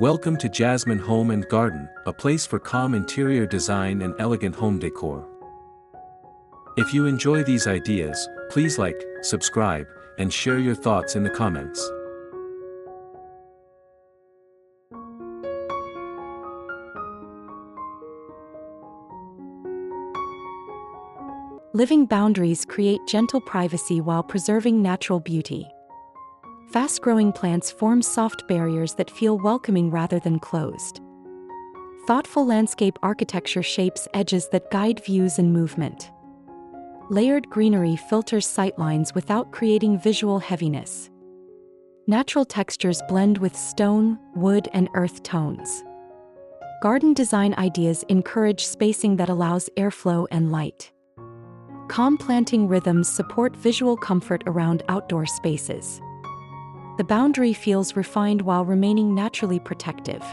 Welcome to Jasmine Home and Garden, a place for calm interior design and elegant home decor. If you enjoy these ideas, please like, subscribe, and share your thoughts in the comments. Living boundaries create gentle privacy while preserving natural beauty. Fast-growing plants form soft barriers that feel welcoming rather than closed. Thoughtful landscape architecture shapes edges that guide views and movement. Layered greenery filters sightlines without creating visual heaviness. Natural textures blend with stone, wood, and earth tones. Garden design ideas encourage spacing that allows airflow and light. Calm planting rhythms support visual comfort around outdoor spaces. The boundary feels refined while remaining naturally protective.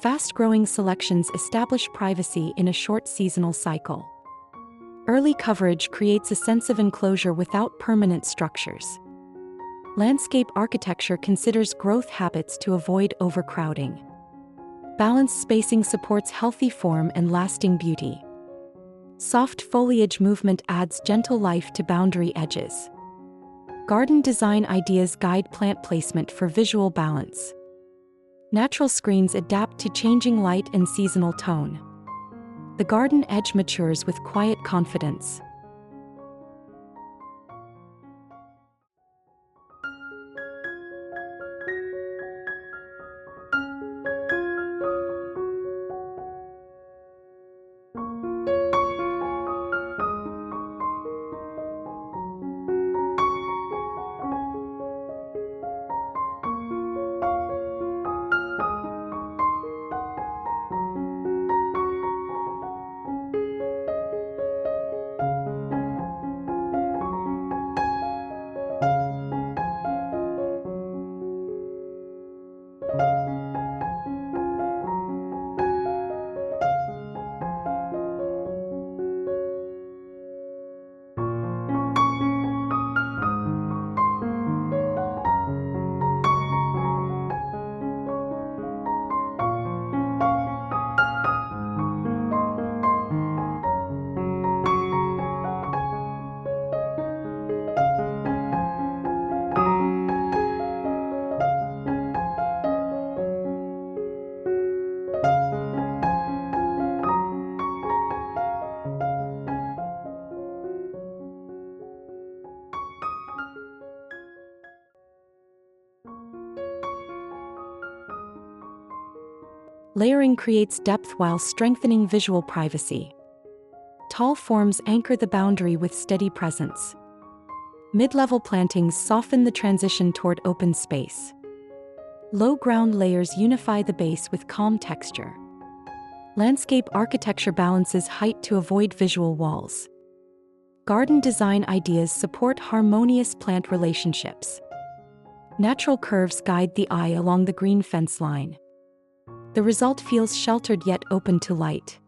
Fast-growing selections establish privacy in a short seasonal cycle. Early coverage creates a sense of enclosure without permanent structures. Landscape architecture considers growth habits to avoid overcrowding. Balanced spacing supports healthy form and lasting beauty. Soft foliage movement adds gentle life to boundary edges. Garden design ideas guide plant placement for visual balance. Natural screens adapt to changing light and seasonal tone. The garden edge matures with quiet confidence. Layering creates depth while strengthening visual privacy. Tall forms anchor the boundary with steady presence. Mid-level plantings soften the transition toward open space. Low ground layers unify the base with calm texture. Landscape architecture balances height to avoid visual walls. Garden design ideas support harmonious plant relationships. Natural curves guide the eye along the green fence line. The result feels sheltered yet open to light.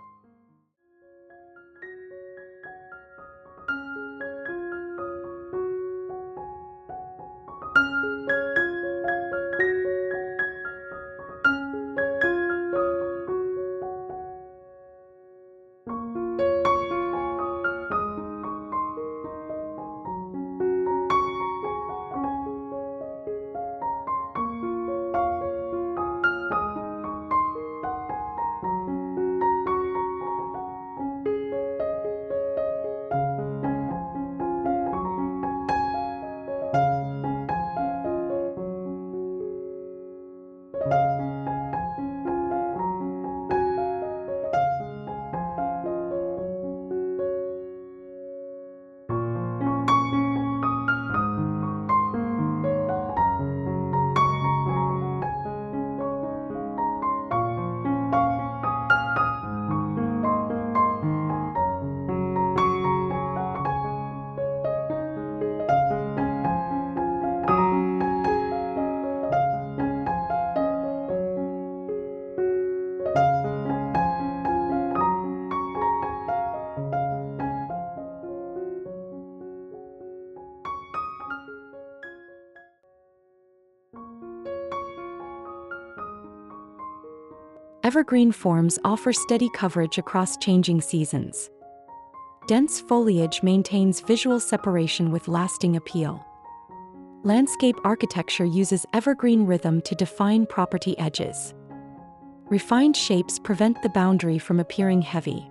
Evergreen forms offer steady coverage across changing seasons. Dense foliage maintains visual separation with lasting appeal. Landscape architecture uses evergreen rhythm to define property edges. Refined shapes prevent the boundary from appearing heavy.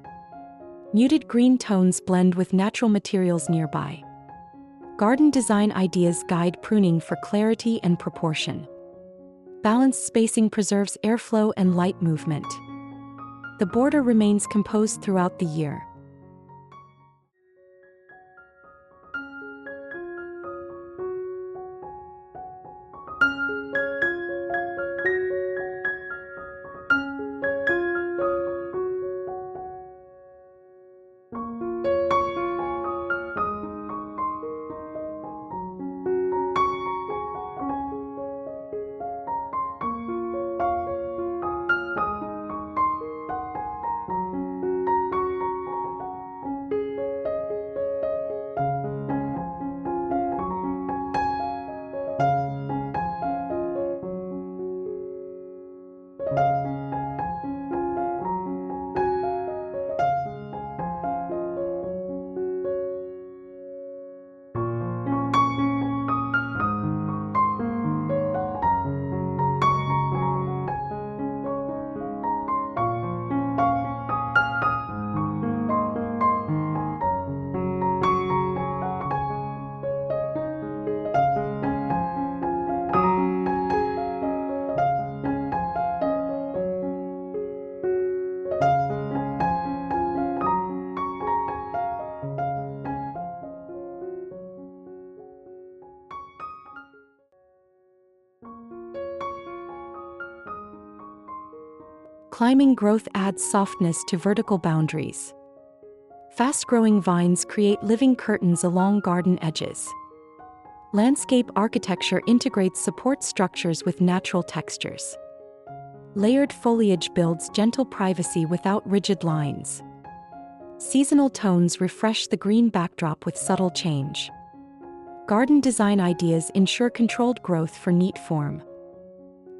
Muted green tones blend with natural materials nearby. Garden design ideas guide pruning for clarity and proportion. Balanced spacing preserves airflow and light movement. The border remains composed throughout the year. Climbing growth adds softness to vertical boundaries. Fast-growing vines create living curtains along garden edges. Landscape architecture integrates support structures with natural textures. Layered foliage builds gentle privacy without rigid lines. Seasonal tones refresh the green backdrop with subtle change. Garden design ideas ensure controlled growth for neat form.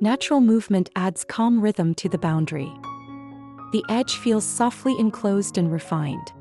Natural movement adds calm rhythm to the boundary. The edge feels softly enclosed and refined.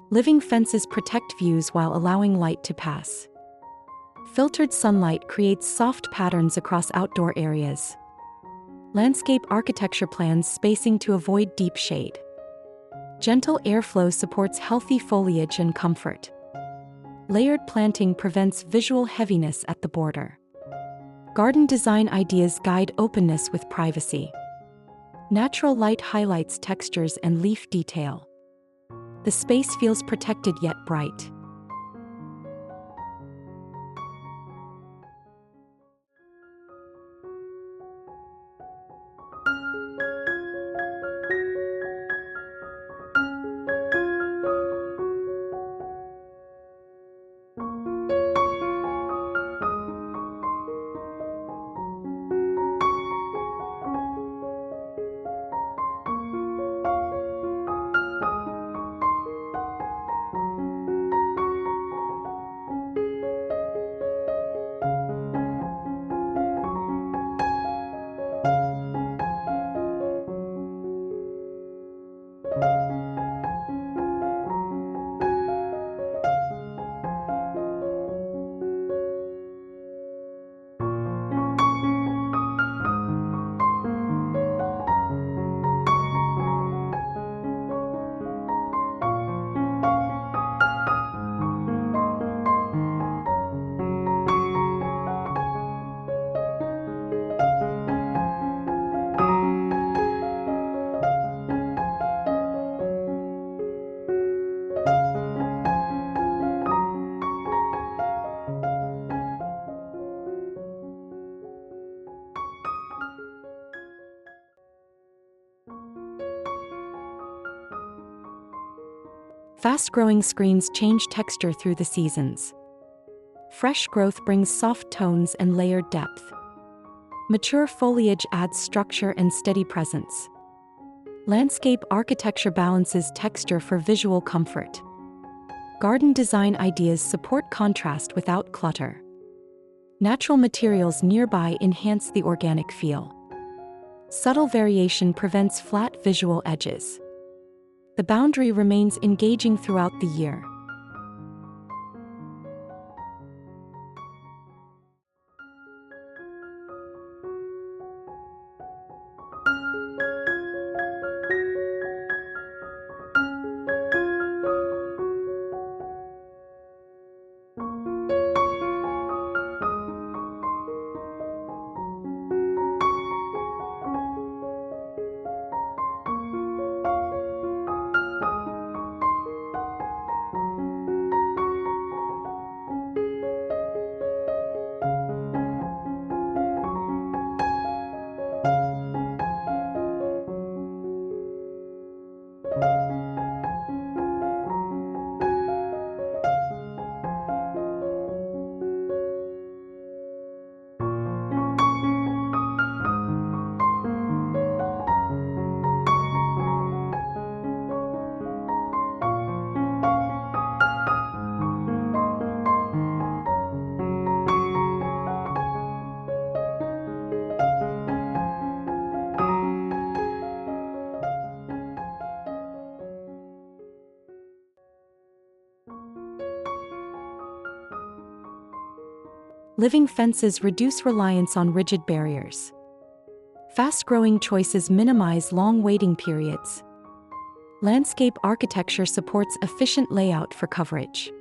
Living fences protect views while allowing light to pass. Filtered sunlight creates soft patterns across outdoor areas. Landscape architecture plans spacing to avoid deep shade. Gentle airflow supports healthy foliage and comfort. Layered planting prevents visual heaviness at the border. Garden design ideas guide openness with privacy. Natural light highlights textures and leaf detail. The space feels protected yet bright. Fast-growing screens change texture through the seasons. Fresh growth brings soft tones and layered depth. Mature foliage adds structure and steady presence. Landscape architecture balances texture for visual comfort. Garden design ideas support contrast without clutter. Natural materials nearby enhance the organic feel. Subtle variation prevents flat visual edges. The boundary remains engaging throughout the year. Living fences reduce reliance on rigid barriers. Fast-growing choices minimize long waiting periods. Landscape architecture supports efficient layout for coverage.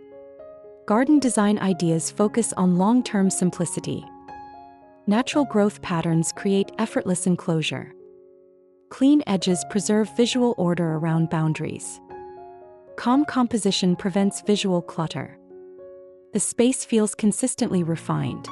Garden design ideas focus on long-term simplicity. Natural growth patterns create effortless enclosure. Clean edges preserve visual order around boundaries. Calm composition prevents visual clutter. The space feels consistently refined.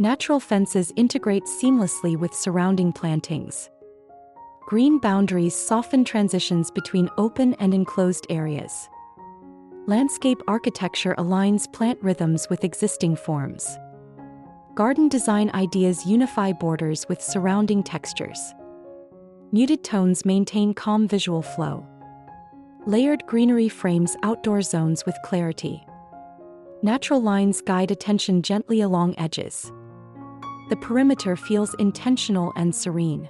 Natural fences integrate seamlessly with surrounding plantings. Green boundaries soften transitions between open and enclosed areas. Landscape architecture aligns plant rhythms with existing forms. Garden design ideas unify borders with surrounding textures. Muted tones maintain calm visual flow. Layered greenery frames outdoor zones with clarity. Natural lines guide attention gently along edges. The perimeter feels intentional and serene.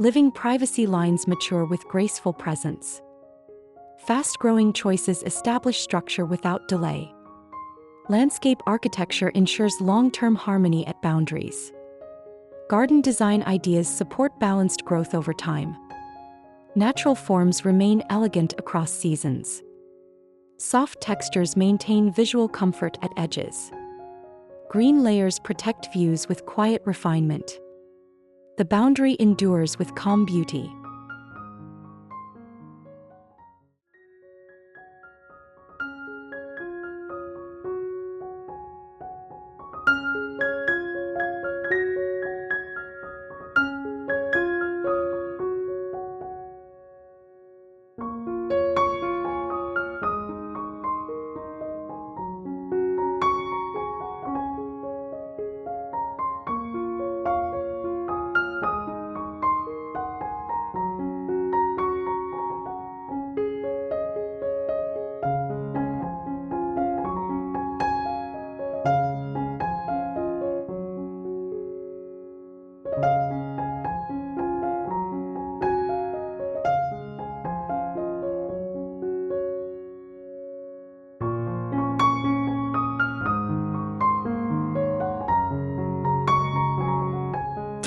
Living privacy lines mature with graceful presence. Fast-growing choices establish structure without delay. Landscape architecture ensures long-term harmony at boundaries. Garden design ideas support balanced growth over time. Natural forms remain elegant across seasons. Soft textures maintain visual comfort at edges. Green layers protect views with quiet refinement. The boundary endures with calm beauty.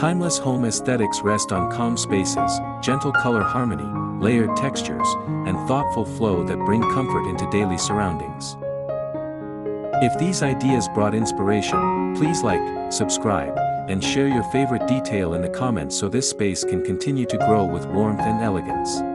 Timeless home aesthetics rest on calm spaces, gentle color harmony, layered textures, and thoughtful flow that bring comfort into daily surroundings. If these ideas brought inspiration, please like, subscribe, and share your favorite detail in the comments so this space can continue to grow with warmth and elegance.